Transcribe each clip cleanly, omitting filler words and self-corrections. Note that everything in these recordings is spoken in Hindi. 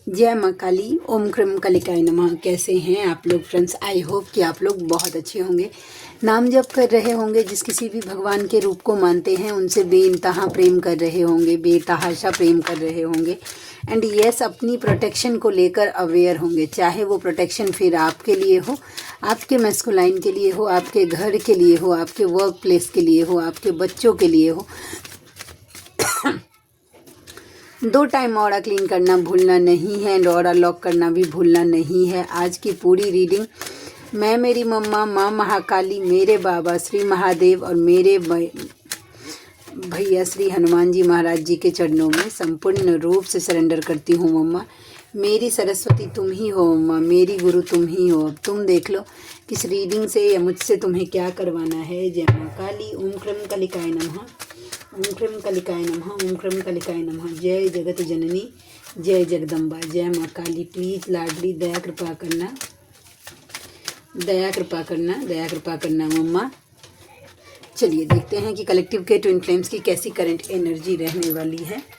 जय माँ काली, ओम क्रम कलिकाय नमः। कैसे हैं आप लोग फ्रेंड्स? आई होप कि आप लोग बहुत अच्छे होंगे। नाम जप कर रहे होंगे, जिस किसी भी भगवान के रूप को मानते हैं उनसे बेइंतहा प्रेम कर रहे होंगे, बेतहाशा प्रेम कर रहे होंगे। एंड यस, अपनी प्रोटेक्शन को लेकर अवेयर होंगे। चाहे वो प्रोटेक्शन फिर आपके लिए हो, आपके मैस्कुलाइन के लिए हो, आपके घर के लिए हो, आपके वर्क प्लेस के लिए हो, आपके बच्चों के लिए हो। 2 टाइम ऑरा क्लीन करना भूलना नहीं है एंड ऑरा लॉक करना भी भूलना नहीं है। आज की पूरी रीडिंग मैं, मेरी मम्मा, माँ महाकाली, मेरे बाबा श्री महादेव और मेरे भैया श्री हनुमान जी महाराज जी के चरणों में संपूर्ण रूप से सरेंडर करती हूँ। मम्मा मेरी सरस्वती तुम ही हो, मम्मा मेरी गुरु तुम ही हो। अब तुम देख लो किस रीडिंग से या मुझसे तुम्हें क्या करवाना है। जय माँ काली, ओम क्रम कलिकाय नमः, ओम क्रम कलिकाय नमः, ओम क्रम कलिकाय नमः। जय जगत जननी, जय जगदम्बा, जय माँ काली। प्लीज लाडली दया कृपा करना, दया कृपा करना, दया कृपा करना मम्मा। चलिए देखते हैं कि कलेक्टिव के ट्विन फ्लेम्स की कैसी करंट एनर्जी रहने वाली है।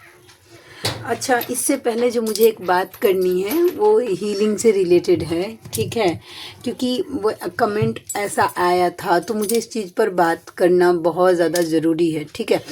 अच्छा, इससे पहले जो मुझे एक बात करनी है वो हीलिंग से रिलेटेड है, ठीक है? क्योंकि वो कमेंट ऐसा आया था तो मुझे इस चीज़ पर बात करना बहुत ज़्यादा ज़रूरी है, ठीक है?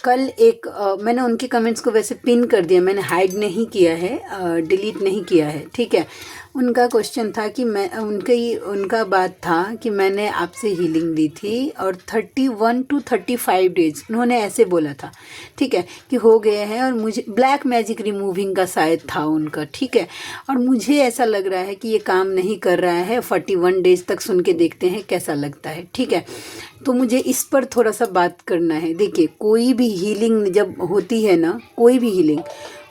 कल एक मैंने उनके कमेंट्स को वैसे पिन कर दिया, मैंने हाइड नहीं किया है, डिलीट नहीं किया है, ठीक है? उनका क्वेश्चन था कि उनका बात था कि मैंने आपसे हीलिंग दी थी और 31 to 35 डेज उन्होंने ऐसे बोला था, ठीक है, कि हो गए हैं। और मुझे ब्लैक मैजिक रिमूविंग का शायद था उनका, ठीक है? और मुझे ऐसा लग रहा है कि ये काम नहीं कर रहा है। 41 डेज तक सुन के देखते हैं कैसा लगता है, ठीक है? तो मुझे इस पर थोड़ा सा बात करना है। देखिए, कोई भी हीलिंग जब होती है ना, कोई भी हीलिंग,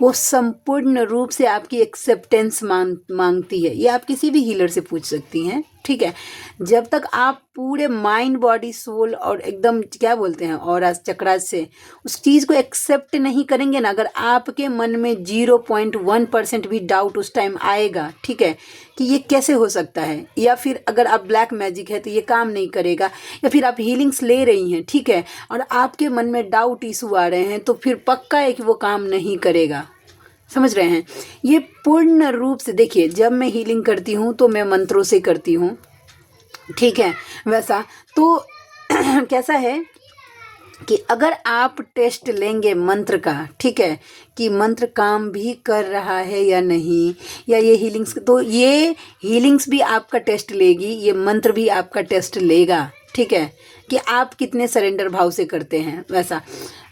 वो संपूर्ण रूप से आपकी एक्सेप्टेंस मांगती है। ये आप किसी भी हीलर से पूछ सकती हैं, ठीक है? जब तक आप पूरे माइंड, बॉडी, सोल और एकदम क्या बोलते हैं और चक्रास से उस चीज़ को एक्सेप्ट नहीं करेंगे ना, अगर आपके मन में 0.1% भी डाउट उस टाइम आएगा, ठीक है, कि ये कैसे हो सकता है, या फिर अगर आप ब्लैक मैजिक है तो ये काम नहीं करेगा, या फिर आप हीलिंग्स ले रही हैं, ठीक है, और आपके मन में डाउट इशू आ रहे हैं, तो फिर पक्का है कि वो काम नहीं करेगा। समझ रहे हैं? ये पूर्ण रूप से देखिए, जब मैं हीलिंग करती हूँ तो मैं मंत्रों से करती हूँ, ठीक है? वैसा तो कैसा है कि अगर आप टेस्ट लेंगे मंत्र का, ठीक है, कि मंत्र काम भी कर रहा है या नहीं, या ये हीलिंग्स, तो ये हीलिंग्स भी आपका टेस्ट लेगी, ये मंत्र भी आपका टेस्ट लेगा, ठीक है, कि आप कितने सरेंडर भाव से करते हैं। वैसा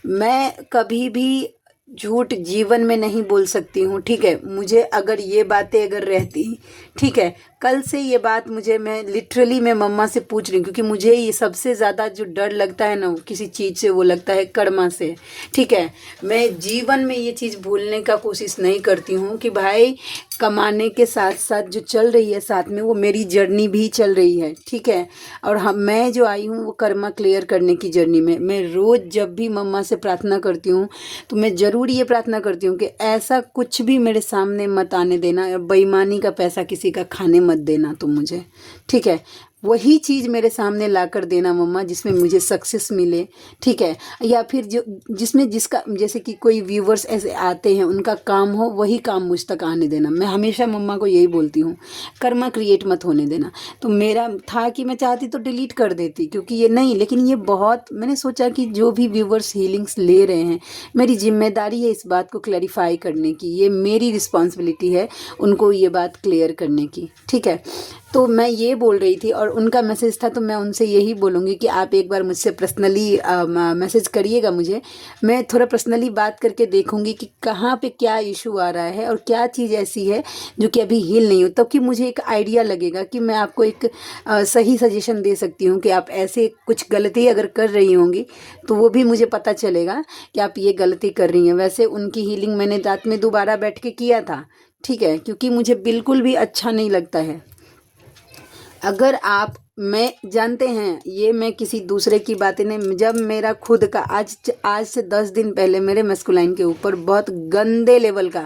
मैं कभी भी झूठ जीवन में नहीं बोल सकती हूँ, ठीक है? मुझे अगर ये बातें अगर रहती, ठीक है, कल से ये बात मैं लिटरली मैं मम्मा से पूछ रही हूँ, क्योंकि मुझे ये सबसे ज़्यादा जो डर लगता है ना किसी चीज़ से, वो लगता है कर्मा से, ठीक है? मैं जीवन में ये चीज़ भूलने का कोशिश नहीं करती हूँ कि भाई कमाने के साथ साथ जो चल रही है साथ में, वो मेरी जर्नी भी चल रही है, ठीक है? और मैं जो आई हूँ वो कर्मा क्लियर करने की जर्नी में। मैं रोज़ जब भी मम्मा से प्रार्थना करती हूँ तो मैं ज़रूर ये प्रार्थना करती हूँ कि ऐसा कुछ भी मेरे सामने मत आने देना, बेईमानी का पैसा किसी का खाने मत देना तुम मुझे, ठीक है? वही चीज़ मेरे सामने ला कर देना मम्मा जिसमें मुझे सक्सेस मिले, ठीक है? या फिर जो जिसमें जिसका, जैसे कि कोई व्यूवर्स ऐसे आते हैं उनका काम हो, वही काम मुझ तक आने देना। मैं हमेशा मम्मा को यही बोलती हूँ, कर्मा क्रिएट मत होने देना। तो मेरा था कि मैं चाहती तो डिलीट कर देती, क्योंकि ये नहीं, लेकिन ये बहुत, मैंने सोचा कि जो भी व्यूवर्स हीलिंग्स ले रहे हैं, मेरी जिम्मेदारी है इस बात को क्लैरिफाई करने की, ये मेरी रिस्पॉन्सिबिलिटी है उनको ये बात क्लियर करने की, ठीक है? तो मैं ये बोल रही थी और उनका मैसेज था, तो मैं उनसे यही बोलूँगी कि आप एक बार मुझसे पर्सनली मैसेज करिएगा मुझे। मैं थोड़ा पर्सनली बात करके देखूँगी कि कहाँ पे क्या इशू आ रहा है और क्या चीज़ ऐसी है जो कि अभी हील नहीं हो, तब कि मुझे एक आइडिया लगेगा कि मैं आपको एक सही सजेशन दे सकती हूँ कि आप ऐसे कुछ गलती अगर कर रही होंगी तो वो भी मुझे पता चलेगा कि आप ये गलती कर रही हैं। वैसे उनकी हीलिंग मैंने रात में दोबारा बैठ के किया था, ठीक है, क्योंकि मुझे बिल्कुल भी अच्छा नहीं लगता है अगर आप मैं जानते हैं ये मैं किसी दूसरे की बातें नहीं, जब मेरा खुद का आज से 10 दिन पहले मेरे मस्कुलाइन के ऊपर बहुत गंदे लेवल का,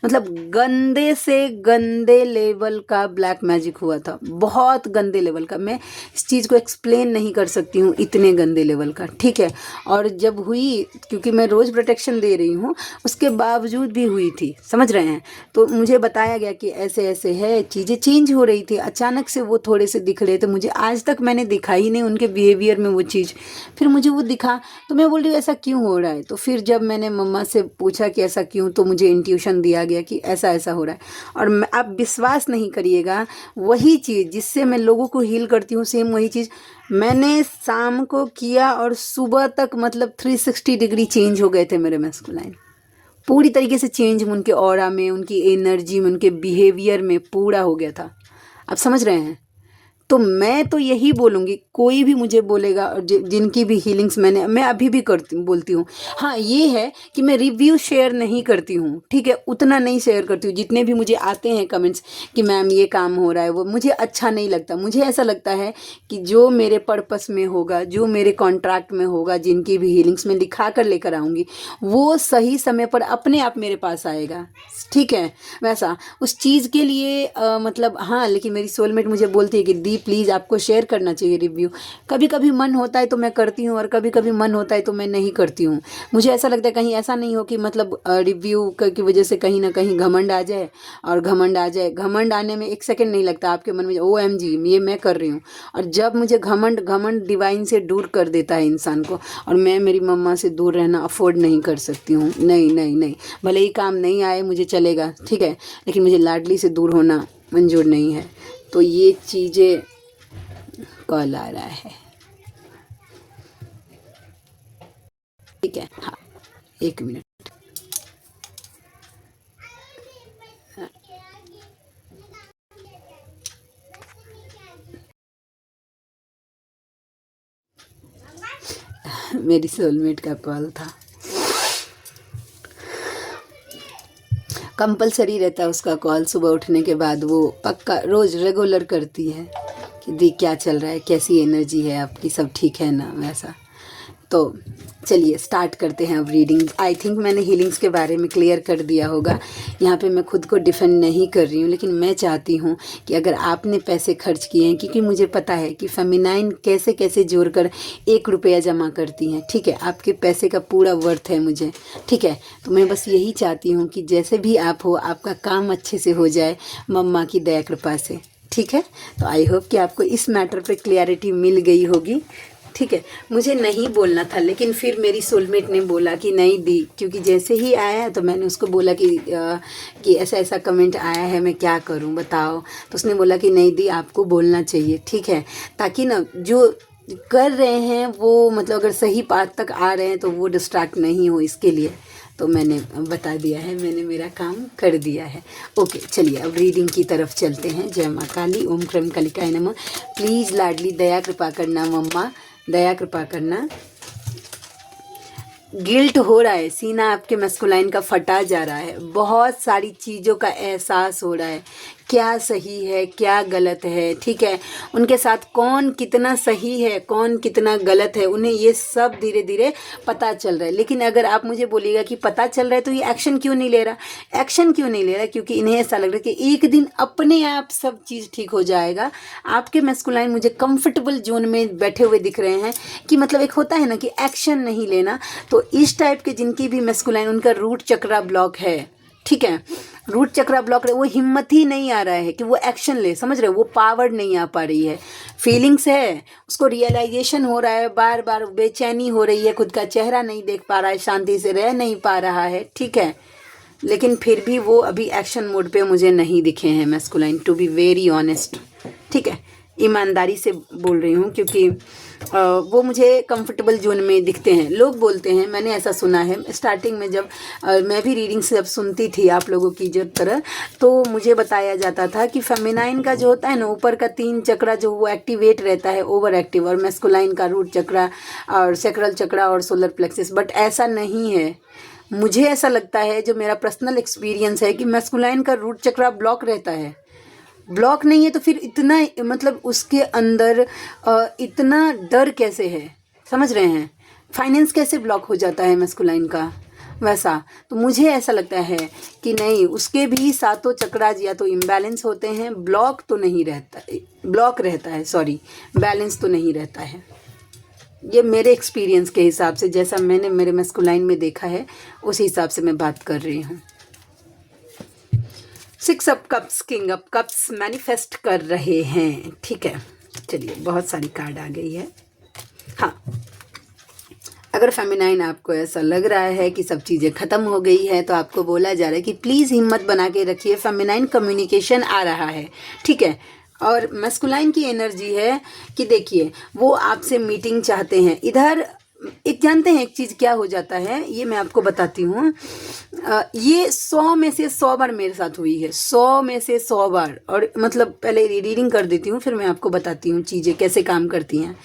मतलब गंदे से गंदे लेवल का ब्लैक मैजिक हुआ था, बहुत गंदे लेवल का। मैं इस चीज़ को एक्सप्लेन नहीं कर सकती हूँ, इतने गंदे लेवल का, ठीक है। और जब हुई, क्योंकि मैं रोज़ प्रोटेक्शन दे रही हूँ, उसके बावजूद भी हुई थी, समझ रहे हैं। तो मुझे बताया गया कि ऐसे ऐसे है, चीज़ें चेंज हो रही थी, अचानक से वो थोड़े से दिख रहे थे मुझे। आज तक मैंने दिखा ही नहीं उनके बिहेवियर में वो चीज़, फिर मुझे वो दिखा तो मैं बोल रही हूँ ऐसा क्यों हो रहा है। तो फिर जब मैंने मम्मा से पूछा कि ऐसा क्यों, तो मुझे इंट्यूशन दिया गया कि ऐसा ऐसा हो रहा है। और आप विश्वास नहीं करिएगा, वही चीज़ जिससे मैं लोगों को हील करती हूँ, सेम वही चीज़ मैंने शाम को किया और सुबह तक मतलब 360 डिग्री चेंज हो गए थे मेरे मस्कुलाइन, पूरी तरीके से चेंज उनके ऑरा में, उनकी एनर्जी में, उनके बिहेवियर में पूरा हो गया था। आप समझ रहे हैं। तो मैं तो यही बोलूँगी, कोई भी मुझे बोलेगा और जिनकी भी हीलिंग्स मैं अभी भी बोलती हूँ। हाँ, ये है कि मैं रिव्यू शेयर नहीं करती हूँ, ठीक है, उतना नहीं शेयर करती हूँ। जितने भी मुझे आते हैं कमेंट्स कि मैम ये काम हो रहा है, वो मुझे अच्छा नहीं लगता। मुझे ऐसा लगता है कि जो मेरे पर्पस में होगा, जो मेरे कॉन्ट्रैक्ट में होगा, जिनकी भी हीलिंग्स में लिखा कर लेकर आऊँगी, वो सही समय पर अपने आप मेरे पास आएगा, ठीक है। वैसा उस चीज़ के लिए मतलब हाँ, लेकिन मेरी सोलमेट मुझे बोलती है कि दी प्लीज़ आपको शेयर करना चाहिए रिव्यू। कभी कभी मन होता है तो मैं करती हूँ, और कभी कभी मन होता है तो मैं नहीं करती हूँ। मुझे ऐसा लगता है कहीं ऐसा नहीं हो कि मतलब रिव्यू की वजह से कहीं ना कहीं घमंड आ जाए, और घमंड आ जाए। घमंड आने में एक सेकंड नहीं लगता आपके मन में, OMG ये मैं कर रही हूँ। और जब मुझे घमंड घमंड डिवाइन से दूर कर देता है इंसान को, और मैं मेरी मम्मा से दूर रहना अफोर्ड नहीं कर सकती हूँ। नहीं नहीं नहीं, भले ही काम नहीं आए मुझे चलेगा, ठीक है, लेकिन मुझे लाडली से दूर होना मंजूर नहीं है। तो ये चीज़ें, कॉल आ रहा है, ठीक है, हाँ, 1 मिनट। मेरी सोलमेट का कॉल था। कंपलसरी रहता है उसका कॉल, सुबह उठने के बाद वो पक्का रोज़ रेगुलर करती है कि दी क्या चल रहा है, कैसी एनर्जी है आपकी, सब ठीक है ना, वैसा। तो चलिए स्टार्ट करते हैं अब रीडिंग। आई थिंक मैंने हीलिंग्स के बारे में क्लियर कर दिया होगा। यहाँ पे मैं खुद को डिफेंड नहीं कर रही हूँ, लेकिन मैं चाहती हूँ कि अगर आपने पैसे खर्च किए हैं, क्योंकि मुझे पता है कि फेमिनाइन कैसे कैसे जोड़कर 1 रुपया जमा करती हैं, ठीक है, आपके पैसे का पूरा वर्थ है मुझे, ठीक है। तो मैं बस यही चाहती हूँ कि जैसे भी आप हो, आपका काम अच्छे से हो जाए मम्मा की दया कृपा से, ठीक है। तो आई होप कि आपको इस मैटर पे क्लियरिटी मिल गई होगी, ठीक है। मुझे नहीं बोलना था, लेकिन फिर मेरी सोलमेट ने बोला कि नहीं दी, क्योंकि जैसे ही आया तो मैंने उसको बोला कि ऐसा ऐसा कमेंट आया है, मैं क्या करूं बताओ। तो उसने बोला कि नहीं दी, आपको बोलना चाहिए, ठीक है, ताकि ना जो कर रहे हैं वो मतलब अगर सही पाथ तक आ रहे हैं तो वो डिस्ट्रैक्ट नहीं हो, इसके लिए तो मैंने बता दिया है, मैंने मेरा काम कर दिया है। ओके, चलिए अब रीडिंग की तरफ चलते हैं। जय माँ काली, ओम क्रम कलिकाय नमः। प्लीज़ लाडली दया कृपा करना मम्मा, दया कृपा करना। गिल्ट हो रहा है, सीना आपके मस्कुलाइन का फटा जा रहा है, बहुत सारी चीज़ों का एहसास हो रहा है, क्या सही है क्या गलत है, ठीक है। उनके साथ कौन कितना सही है कौन कितना गलत है, उन्हें ये सब धीरे धीरे पता चल रहा है। लेकिन अगर आप मुझे बोलिएगा कि पता चल रहा है तो ये एक्शन क्यों नहीं ले रहा, एक्शन क्यों नहीं ले रहा, क्योंकि इन्हें ऐसा लग रहा है कि एक दिन अपने आप सब चीज़ ठीक हो जाएगा। आपके मस्कुलाइन मुझे कंफर्टेबल जोन में बैठे हुए दिख रहे हैं, कि मतलब एक होता है ना कि एक्शन नहीं लेना। तो इस टाइप के जिनकी भी मस्कुलाइन, उनका रूट चक्रा ब्लॉक है, ठीक है, रूट चक्रा ब्लॉक है, वो हिम्मत ही नहीं आ रहा है कि वो एक्शन ले, समझ रहे हो, वो पावर नहीं आ पा रही है। फीलिंग्स है, उसको रियलाइजेशन हो रहा है, बार बार बेचैनी हो रही है, खुद का चेहरा नहीं देख पा रहा है, शांति से रह नहीं पा रहा है, ठीक है। लेकिन फिर भी वो अभी एक्शन मोड पे मुझे नहीं दिखे हैं masculine, to be very honest, ठीक है, ईमानदारी से बोल रही हूँ, क्योंकि वो मुझे कंफर्टेबल जोन में दिखते हैं। लोग बोलते हैं, मैंने ऐसा सुना है, स्टार्टिंग में जब मैं भी रीडिंग से जब सुनती थी आप लोगों की जो तरह, तो मुझे बताया जाता था कि फेमिनाइन का जो होता है ना, ऊपर का 3 चक्रा जो वो एक्टिवेट रहता है, ओवर एक्टिव, और मैस्कुलाइन का रूट चक्रा और सैक्रल चक्रा और सोलर प्लेक्सिस, बट ऐसा नहीं है। मुझे ऐसा लगता है, जो मेरा पर्सनल एक्सपीरियंस है, कि मैस्कुलाइन का रूट चक्रा ब्लॉक रहता है, ब्लॉक नहीं है तो फिर इतना मतलब उसके अंदर इतना डर कैसे है, समझ रहे हैं? फाइनेंस कैसे ब्लॉक हो जाता है मैस्कुलाइन का, वैसा। तो मुझे ऐसा लगता है कि नहीं, उसके भी सातों चक्रास या तो इम्बैलेंस होते हैं, ब्लॉक तो नहीं रहता, ब्लॉक रहता है, सॉरी, बैलेंस तो नहीं रहता है। ये मेरे एक्सपीरियंस के हिसाब से, जैसा मैंने मेरे मैस्कुलाइन में देखा है उसी हिसाब से मैं बात कर रही हूँ। 6 of cups, king of cups manifest कर रहे हैं, ठीक है। चलिए, बहुत सारी कार्ड आ गई है। हाँ, अगर फेमिनाइन आपको ऐसा लग रहा है कि सब चीज़ें ख़त्म हो गई है तो आपको बोला जा रहा है कि प्लीज़ हिम्मत बना के रखिए, फेमिनाइन कम्युनिकेशन आ रहा है, ठीक है। और मैस्कुलाइन की एनर्जी है कि देखिए वो आपसे मीटिंग चाहते हैं। इधर एक जानते हैं एक चीज़ क्या हो जाता है, ये मैं आपको बताती हूँ। ये 100 में से 100 बार मेरे साथ हुई है, 100 में से 100 बार। और मतलब पहले रीडिंग कर देती हूँ, फिर मैं आपको बताती हूँ चीज़ें कैसे काम करती हैं।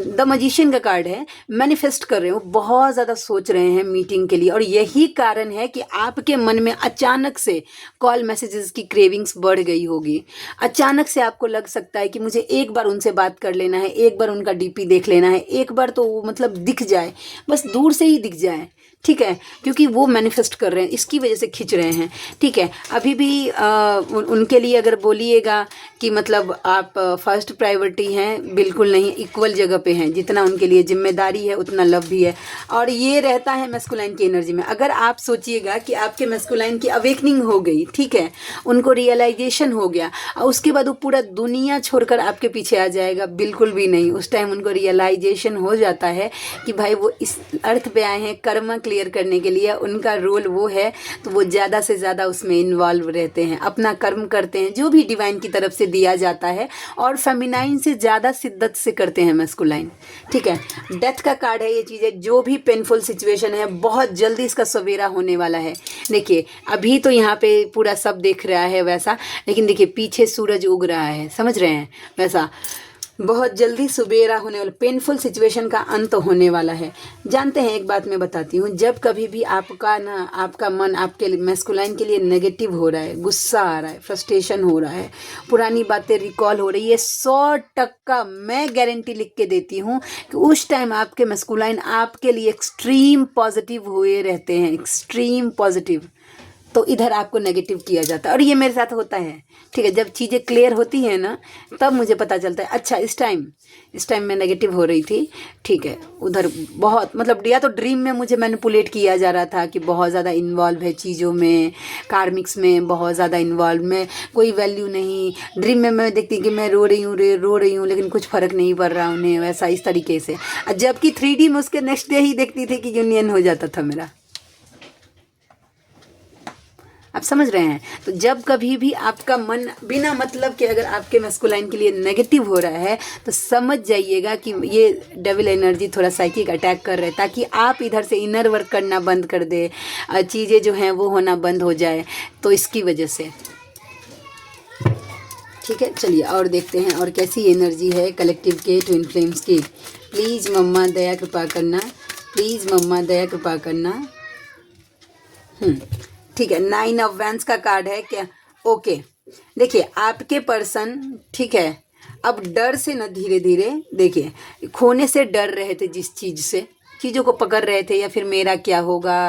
द मजिशियन का कार्ड है, मैनिफेस्ट कर रहे हो, बहुत ज़्यादा सोच रहे हैं मीटिंग के लिए, और यही कारण है कि आपके मन में अचानक से कॉल मैसेजेस की क्रेविंग्स बढ़ गई होगी। अचानक से आपको लग सकता है कि मुझे एक बार उनसे बात कर लेना है, एक बार उनका डीपी देख लेना है, एक बार तो मतलब दिख जाए, बस दूर से ही दिख जाए, ठीक है, क्योंकि वो मैनिफेस्ट कर रहे हैं, इसकी वजह से खिंच रहे हैं, ठीक है। अभी भी उनके लिए अगर बोलिएगा कि मतलब आप फर्स्ट प्रायोरिटी हैं, बिल्कुल नहीं, इक्वल जगह पे हैं, जितना उनके लिए जिम्मेदारी है उतना लव भी है। और ये रहता है मैस्कुलाइन की एनर्जी में। अगर आप सोचिएगा कि आपके मैस्कुलाइन की अवेकनिंग हो गई, ठीक है, उनको रियलाइजेशन हो गया, और उसके बाद वो पूरा दुनिया छोड़कर आपके पीछे आ जाएगा, बिल्कुल भी नहीं। उस टाइम उनको रियलाइजेशन हो जाता है कि भाई वो इस अर्थ पे आए हैं कर्म क्लियर करने के लिए, उनका रोल वो है, तो वो ज़्यादा से ज़्यादा उसमें इन्वॉल्व रहते हैं, अपना कर्म करते हैं जो भी डिवाइन की तरफ से दिया जाता है, और फेमिनाइन से ज़्यादा शिद्दत से करते हैं मैस्कुलाइन, ठीक है। डेथ का कार्ड है, ये चीज़ें जो भी पेनफुल सिचुएशन है बहुत जल्दी इसका सवेरा होने वाला है। देखिए अभी तो यहाँ पे पूरा सब देख रहा है वैसा, लेकिन देखिए पीछे सूरज उग रहा है, समझ रहे हैं, वैसा बहुत जल्दी सुबेरा होने वाला, पेनफुल सिचुएशन का अंत होने वाला है। जानते हैं, एक बात मैं बताती हूँ, जब कभी भी आपका मन आपके मैस्कुलाइन के लिए नेगेटिव हो रहा है, गुस्सा आ रहा है, फ्रस्ट्रेशन हो रहा है, पुरानी बातें रिकॉल हो रही है, 100% मैं गारंटी लिख के देती हूँ कि उस टाइम आपके मैस्कुलाइन आपके लिए एक्सट्रीम पॉजिटिव हुए रहते हैं, एक्सट्रीम पॉजिटिव। तो इधर आपको नेगेटिव किया जाता है, और ये मेरे साथ होता है, ठीक है। जब चीज़ें क्लियर होती हैं ना, तब मुझे पता चलता है, अच्छा इस टाइम मैं नेगेटिव हो रही थी, ठीक है। उधर बहुत मतलब या तो ड्रीम में मुझे मैनिपुलेट किया जा रहा था कि बहुत ज़्यादा इन्वॉल्व है चीज़ों में, कार्मिक्स में बहुत ज़्यादा इन्वॉल्व, में कोई वैल्यू नहीं। ड्रीम में मैं देखती कि मैं रो रही हूँ लेकिन कुछ फ़र्क नहीं पड़ रहा उन्हें, वैसा इस तरीके से। जबकि 3D में उसके नेक्स्ट डे ही देखती थी कि यूनियन हो जाता था मेरा। आप समझ रहे हैं? तो जब कभी भी आपका मन बिना मतलब के अगर आपके मैस्कुलाइन के लिए नेगेटिव हो रहा है, तो समझ जाइएगा कि ये डेविल एनर्जी थोड़ा साइकिक अटैक कर रहे हैं, ताकि आप इधर से इनर वर्क करना बंद कर दे, चीज़ें जो हैं वो होना बंद हो जाए, तो इसकी वजह से, ठीक है। चलिए और देखते हैं और कैसी एनर्जी है कलेक्टिव के ट्विन फ्लेम्स की। प्लीज़ मम्मा दया कृपा करना, प्लीज़ मम्मा दया कृपा करना। ठीक है, 9 ऑफ वैंड्स का कार्ड है क्या? ओके, देखिए आपके पर्सन, ठीक है, अब डर से न धीरे धीरे, देखिए खोने से डर रहे थे, जिस चीज़ से चीज़ों को पकड़ रहे थे, या फिर मेरा क्या होगा।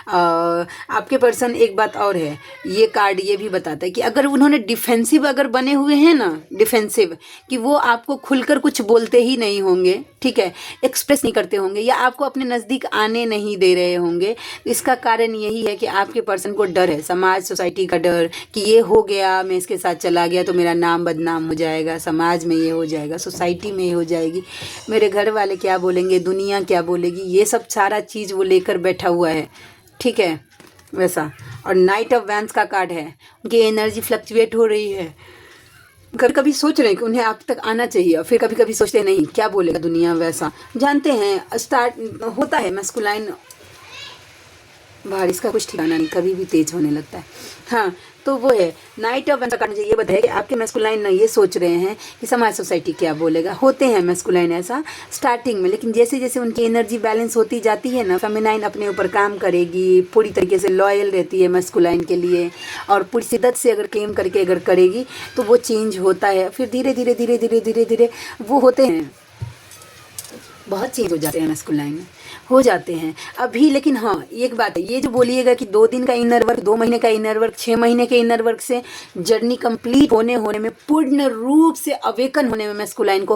आपके पर्सन, एक बात और है, ये कार्ड ये भी बताता है कि अगर उन्होंने डिफेंसिव अगर बने हुए हैं ना, डिफेंसिव, कि वो आपको खुलकर कुछ बोलते ही नहीं होंगे, ठीक है, एक्सप्रेस नहीं करते होंगे, या आपको अपने नज़दीक आने नहीं दे रहे होंगे, तो इसका कारण यही है कि आपके पर्सन को डर है, समाज सोसाइटी का डर, कि ये हो गया, मैं इसके साथ चला गया तो मेरा नाम बदनाम हो जाएगा, समाज में ये हो जाएगा, सोसाइटी में ये हो जाएगी, मेरे घर वाले क्या बोलेंगे, दुनिया क्या बोलेगी, ये सब सारा चीज़ वो लेकर बैठा हुआ है, ठीक है, वैसा। और नाइट ऑफ वैंड्स का कार्ड है, उनकी एनर्जी फ्लक्चुएट हो रही है, कभी कभी सोच रहे हैं कि उन्हें आप तक आना चाहिए, और फिर कभी कभी सोचते हैं नहीं क्या बोलेगा दुनिया, वैसा। जानते हैं स्टार्ट होता है मैस्कुलाइन बारिश का कुछ ठिकाना नहीं, कभी भी तेज होने लगता है। हाँ, तो वो है नाइट ऑफ वेंस। मुझे ये बताइए कि आपके मैस्कुलाइन ना ये सोच रहे हैं कि समाज सोसाइटी क्या बोलेगा। होते हैं मैस्कुलाइन ऐसा स्टार्टिंग में, लेकिन जैसे जैसे उनकी एनर्जी बैलेंस होती जाती है ना, फेमिनाइन अपने ऊपर काम करेगी, पूरी तरीके से लॉयल रहती है मैस्कुलाइन के लिए, और पूरी शिद्दत से अगर क्लेम करके अगर करेगी तो वो चेंज होता है। फिर धीरे धीरे धीरे धीरे धीरे धीरे वो होते हैं, बहुत चेंज हो जाते हैं मैस्कुलाइन में, हो जाते हैं अभी। लेकिन हाँ, एक बात है, ये जो बोलिएगा कि 2 दिन का इनर वर्क, 2 महीने का इनर वर्क, 6 महीने के इनर वर्क से जर्नी कंप्लीट होने में, पूर्ण रूप से अवेकन होने में मैस्कुलाइन को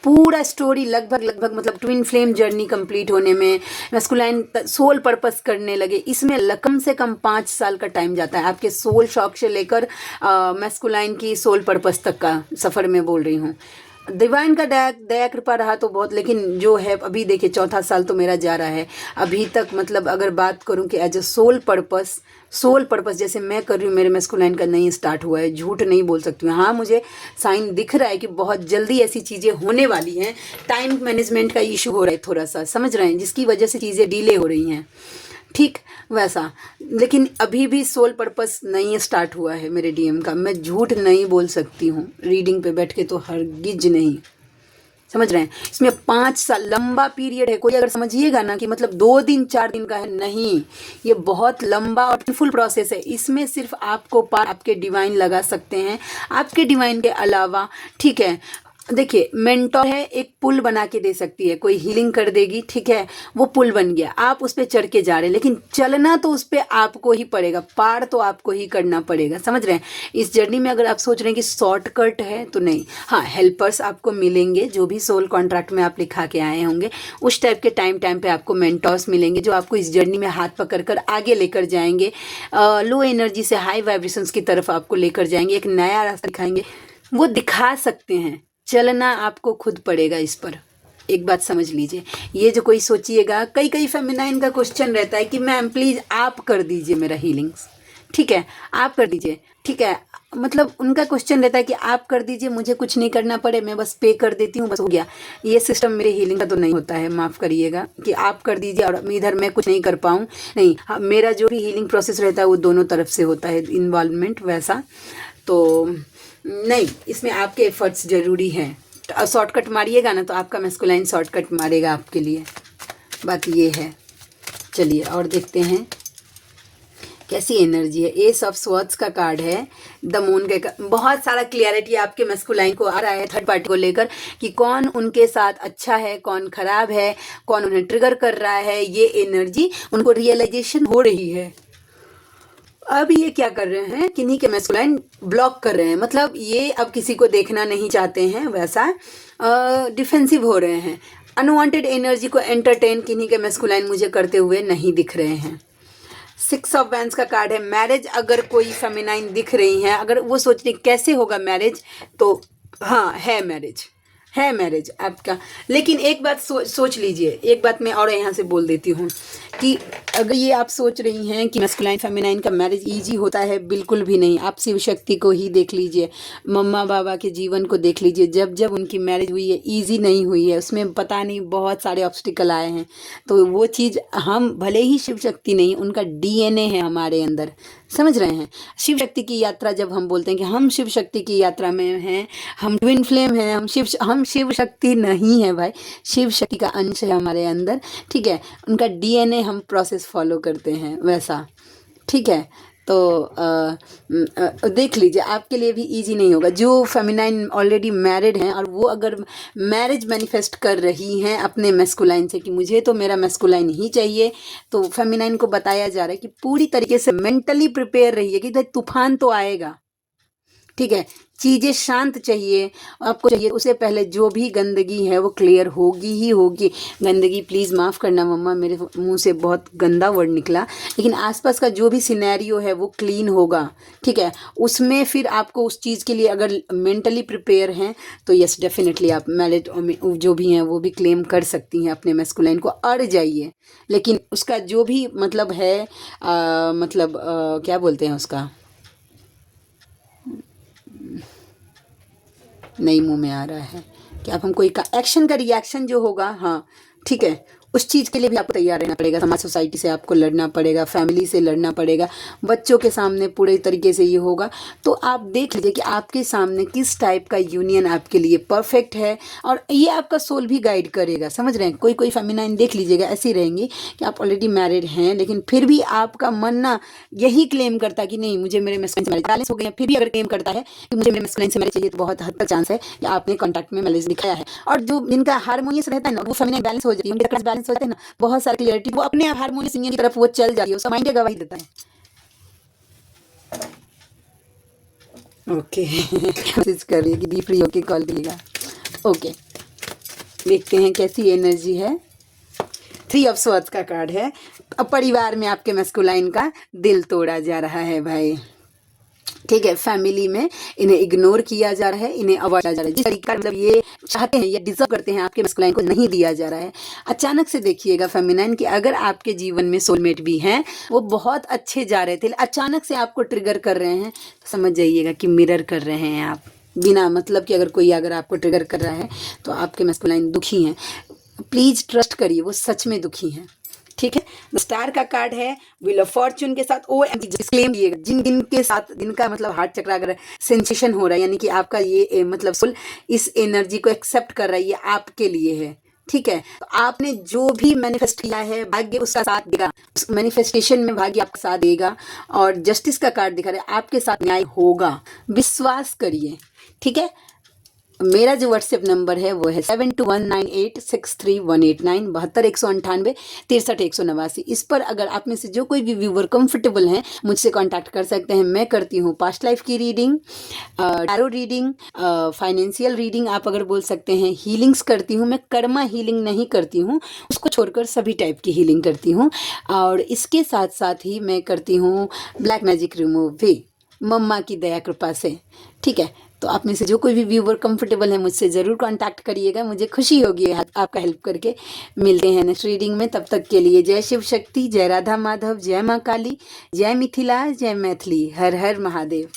पूरा स्टोरी लगभग मतलब ट्विन फ्लेम जर्नी कंप्लीट होने में, मैस्कुलाइन सोल पर्पस करने लगे, इसमें कम से कम 5 साल का टाइम जाता है। आपके सोल शॉक से लेकर मैस्कुलाइन की सोल पर्पस तक का सफ़र में बोल रही हूँ। डिवाइन का दया कृपा रहा तो बहुत, लेकिन जो है अभी देखिए 4था साल तो मेरा जा रहा है अभी तक। मतलब अगर बात करूं कि एज अ सोल पर्पस जैसे मैं कर रही हूँ, मेरे मैस्कुलाइन का नहीं स्टार्ट हुआ है, झूठ नहीं बोल सकती हूँ। हाँ, मुझे साइन दिख रहा है कि बहुत जल्दी ऐसी चीज़ें होने वाली हैं। टाइम मैनेजमेंट का इशू हो रहा है थोड़ा सा, समझ रहे हैं, जिसकी वजह से चीज़ें डिले हो रही हैं, ठीक वैसा। लेकिन अभी भी सोल पर्पस नहीं स्टार्ट हुआ है मेरे डीएम का, मैं झूठ नहीं बोल सकती हूँ रीडिंग पे बैठ के, तो हरगिज नहीं, समझ रहे हैं। इसमें 5 साल लंबा पीरियड है। कोई अगर समझिएगा ना कि मतलब 2 दिन 4 दिन का है, नहीं, ये बहुत लंबा और पेनफुल प्रोसेस है। इसमें सिर्फ आपको पार आपके डिवाइन लगा सकते हैं, आपके डिवाइन के अलावा, ठीक है। देखिए, मेंटोर है, एक पुल बना के दे सकती है, कोई हीलिंग कर देगी, ठीक है, वो पुल बन गया, आप उस पर चढ़ के जा रहे हैं, लेकिन चलना तो उस पर आपको ही पड़ेगा, पार तो आपको ही करना पड़ेगा, समझ रहे हैं। इस जर्नी में अगर आप सोच रहे हैं कि शॉर्टकट है तो नहीं। हाँ, हेल्पर्स आपको मिलेंगे, जो भी सोल कॉन्ट्रैक्ट में आप लिखा के आए होंगे उस टाइप के टाइम पे आपको मेंटोर्स मिलेंगे, जो आपको इस जर्नी में हाथ पकड़ कर आगे लेकर जाएंगे, लो एनर्जी से हाई वाइब्रेशंस की तरफ आपको लेकर जाएंगे, एक नया रास्ता दिखाएंगे, वो दिखा सकते हैं। चलना आपको खुद पड़ेगा इस पर, एक बात समझ लीजिए। ये जो कोई सोचिएगा, कई फेमिनाइन का क्वेश्चन रहता है कि मैम प्लीज़ आप कर दीजिए मेरा हीलिंग्स, ठीक है, आप कर दीजिए, ठीक है। मतलब उनका क्वेश्चन रहता है कि आप कर दीजिए, मुझे कुछ नहीं करना पड़े, मैं बस पे कर देती हूँ, बस हो गया। ये सिस्टम मेरे हीलिंग का तो नहीं होता है, माफ़ करिएगा, कि आप कर दीजिए और इधर मैं कुछ नहीं कर पाऊँ, नहीं। हाँ, मेरा जो भी हीलिंग प्रोसेस रहता है वो दोनों तरफ से होता है, इन्वॉल्वमेंट वैसा। तो नहीं, इसमें आपके एफर्ट्स ज़रूरी हैं। शॉर्टकट मारिएगा ना तो आपका मैस्कुलाइन शॉर्टकट मारेगा आपके लिए, बात ये है। चलिए और देखते हैं कैसी एनर्जी है। एस ऑफ स्वॉर्ड्स का कार्ड है, द मून के बहुत सारा क्लियरिटी आपके मैस्कुलाइन को आ रहा है थर्ड पार्टी को लेकर, कि कौन उनके साथ अच्छा है, कौन खराब है, कौन उन्हें ट्रिगर कर रहा है, ये एनर्जी उनको रियलाइजेशन हो रही है। अब ये क्या कर रहे हैं, किन्हीं के मैस्कुलाइन ब्लॉक कर रहे हैं, मतलब ये अब किसी को देखना नहीं चाहते हैं, वैसा डिफेंसिव हो रहे हैं। अनवांटेड एनर्जी को एंटरटेन किन्हीं के मैस्कुलाइन मुझे करते हुए नहीं दिख रहे हैं। 6 ऑफ वैंस का कार्ड है। मैरिज अगर कोई फेमिनाइन दिख रही हैं, अगर वो सोच रही कैसे होगा मैरिज, तो हाँ, है मैरिज आपका। लेकिन एक बात सोच लीजिए, एक बात मैं और यहाँ से बोल देती हूँ कि अगर ये आप सोच रही हैं कि मैस्कुलाइन फेमिनाइन का मैरिज इजी होता है, बिल्कुल भी नहीं। आप शिव शक्ति को ही देख लीजिए, मम्मा बाबा के जीवन को देख लीजिए, जब जब उनकी मैरिज हुई है इजी नहीं हुई है, उसमें पता नहीं बहुत सारे ऑब्स्टिकल आए हैं। तो वो चीज़, हम भले ही शिव शक्ति नहीं, उनका डीएनए है हमारे अंदर, समझ रहे हैं। शिव शक्ति की यात्रा जब हम बोलते हैं कि हम शिव शक्ति की यात्रा में हैं, हम ट्विन फ्लेम हैं, हम शिव शक्ति नहीं है भाई, शिव शक्ति का अंश है हमारे अंदर, ठीक है। उनका डीएनए हम प्रोसेस फॉलो करते हैं वैसा, ठीक है। तो देख लीजिए, आपके लिए भी इजी नहीं होगा। जो फेमिनाइन ऑलरेडी मैरिड हैं और वो अगर मैरिज मैनिफेस्ट कर रही हैं अपने मैस्कुलाइन से कि मुझे तो मेरा मैस्कुलाइन ही चाहिए, तो फेमिनाइन को बताया जा रहा है कि पूरी तरीके से मेंटली प्रिपेयर रहिए कि तूफान तो आएगा, ठीक है। चीज़ें शांत चाहिए आपको, चाहिए उससे पहले जो भी गंदगी है वो क्लियर होगी ही होगी। गंदगी, प्लीज़ माफ़ करना मम्मा, मेरे मुंह से बहुत गंदा वर्ड निकला, लेकिन आसपास का जो भी सिनेरियो है वो क्लीन होगा, ठीक है। उसमें फिर आपको उस चीज़ के लिए अगर मेंटली प्रिपेयर हैं तो यस डेफिनेटली आप मैरिड जो भी हैं वो भी क्लेम कर सकती हैं अपने मैस्कुलाइन को, अड़ जाइए। लेकिन उसका जो भी मतलब है, क्या बोलते हैं उसका, नहीं मुंह में आ रहा है कि आप हमको एक एक्शन का रिएक्शन जो होगा, हाँ ठीक है, उस चीज़ के लिए भी आपको तैयार रहना पड़ेगा। समाज सोसाइटी से आपको लड़ना पड़ेगा, फैमिली से लड़ना पड़ेगा, बच्चों के सामने पूरे तरीके से ये होगा। तो आप देख लीजिए कि आपके सामने किस टाइप का यूनियन आपके लिए परफेक्ट है, और ये आपका सोल भी गाइड करेगा। समझ रहे हैं? कोई कोई फेमिनाइन देख लीजिएगा ऐसी रहेंगी कि आप ऑलरेडी मैरिड हैं, लेकिन फिर भी आपका मन ना यही क्लेम करता है कि नहीं, मुझे मेरे मैस्कुलिन से मैरिज बैलेंस हो गए हैं। फिर भी अगर क्लेम करता है कि मुझे मेरे मैस्कुलिन से मैरिज चाहिए, तो बहुत हद तक चांस है कि आपने कॉन्टैक्ट में मैरिज दिखाया है। और जो जिनका हार्मोनियस रहता है ना, वो फेमिनाइन बैलेंस हो जाती है, उनके बैलेंस हो जाते हैं ना, बहुत सारी क्लियरिटी, वो अपने आप हार्मोनियस यूनियन की तरफ वो चल जाती है, उसका माइंड गवाही देता है। ओके कोशिश करिए कि डी फ्री होके कॉल करिएगा। ओके, देखते हैं कैसी एनर्जी है। 3 ऑफ स्वॉर्ड्स का कार्ड है। अब परिवार में आपके मैस्कुलाइन का दिल तोड़ा जा रहा है भाई, ठीक है। फैमिली में इन्हें इग्नोर किया जा रहा है, इन्हें अवॉइड किया जा रहा है। जिस तरीके का मतलब ये चाहते हैं, ये डिजर्व करते हैं, आपके मैस्कुलाइन को नहीं दिया जा रहा है। अचानक से देखिएगा फेमिनाइन कि अगर आपके जीवन में सोलमेट भी हैं, वो बहुत अच्छे जा रहे थे, अचानक से आपको ट्रिगर कर रहे हैं, तो समझ जाइएगा कि मिरर कर रहे हैं आप, बिना मतलब कि अगर कोई अगर आपको ट्रिगर कर रहा है तो आपके मैस्कुलाइन दुखी हैं। प्लीज़ ट्रस्ट करिए, वो सच में दुखी हैं, ठीक है। द स्टार का कार्ड है, व्हील ऑफ फॉर्च्यून के साथ क्लेम किएगा जिन के साथ जिनका मतलब हार्ट चक्र अगर सेंसेशन हो रहा है, यानी कि आपका ये मतलब सोल इस एनर्जी को एक्सेप्ट कर रहा है, ये आपके लिए है, ठीक है। तो आपने जो भी मैनिफेस्ट किया है, भाग्य उसका साथ देगा, उस मैनिफेस्टेशन में भाग्य आपका साथ देगा। और जस्टिस का कार्ड दिखा रहा है, आपके साथ न्याय होगा, विश्वास करिए, ठीक है। मेरा जो व्हाट्सएप नंबर है वो है 7219863189 72 198 63 189। इस पर अगर आप में से जो कोई भी व्यूवर कंफर्टेबल हैं, मुझसे कांटेक्ट कर सकते हैं। मैं करती हूँ पास्ट लाइफ की reading, tarot reading, financial reading आप अगर बोल सकते हैं, हीलिंग्स करती हूँ। मैं कर्मा हीलिंग नहीं करती हूँ, उसको छोड़कर सभी टाइप की हीलिंग करती हूँ। और इसके साथ साथ ही मैं करती हूँ ब्लैक मैजिक रिमूव भी, मम्मा की दया कृपा से, ठीक है। तो आप में से जो कोई भी व्यूवर कंफर्टेबल है, मुझसे ज़रूर कांटेक्ट करिएगा, मुझे खुशी होगी आपका हेल्प करके। मिलते हैं नेक्स्ट रीडिंग में, तब तक के लिए जय शिव शक्ति, जय राधा माधव, जय माँ काली, जय मिथिला, जय मैथिली, हर हर महादेव।